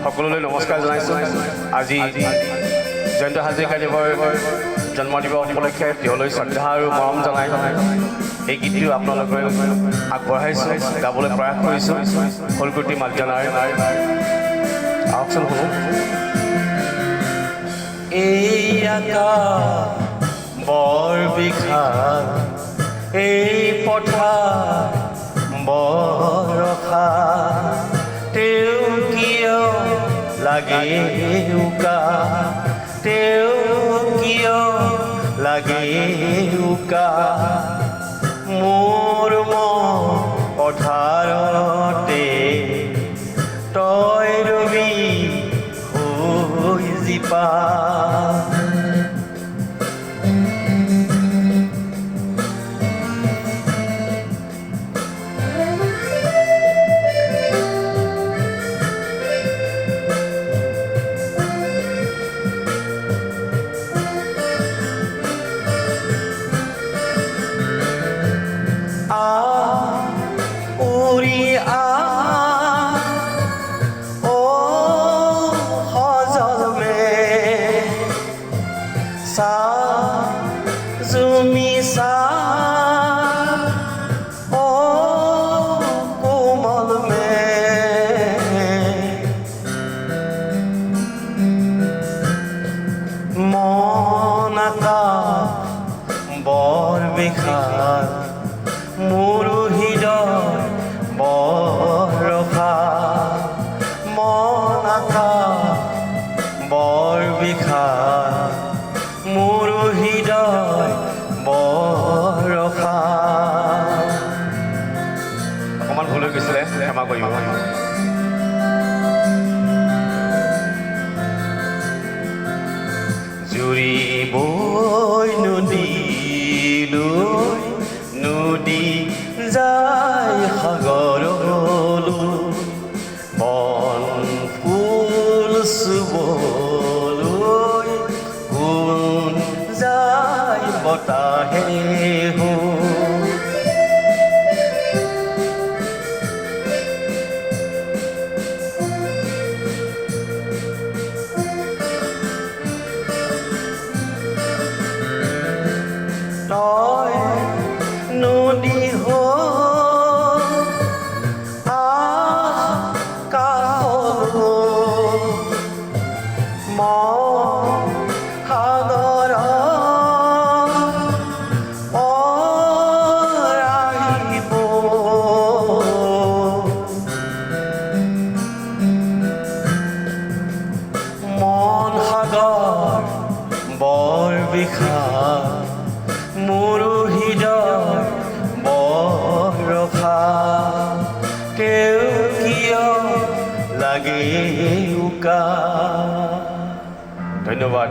সকলোলৈ নমস্কাৰ জনাইছোঁ। আজি জয়ন্ত হাজৰিকাদেৱৰ জন্মদিৱস উপলক্ষে তেওঁলৈ শ্ৰদ্ধা আৰু মৰম জনাই এই গীতটো আপোনালোকে আগবঢ়াইছোঁ, গাবলৈ প্ৰয়াস কৰিছোঁ। ফুলকুটি মাৰ্জনাৰ আহকচোন শুনো। এই আকাশ বৰ বিশাল, এই পথাৰ বৰষা, তেওঁ কিয় লাগে উকা, তেওঁ কিয় লাগে উকা, মোৰ মন পথাৰতে তই ৰবি হৈ জীপা। Zumi sa o komal mein monaka bor bikhar muru hidor borokha monaka bor bikhar muru hidor বৰষা। অকণমান ভুল হৈ গৈছিলে, ক্ষমা কৰিব। জুৰিবই নদীলৈ, নদী যায় সাগৰলৈ, বন ফুল চুবলৈ গুণ যায় বতাহে হো। তই নদী হো আকাশ মন সাগৰ মন সাগৰ বৰ বিষাল, মোৰো হৃদয় বৰষা, তেওঁ কিয় লাগে উকা। ধন্যবাদ।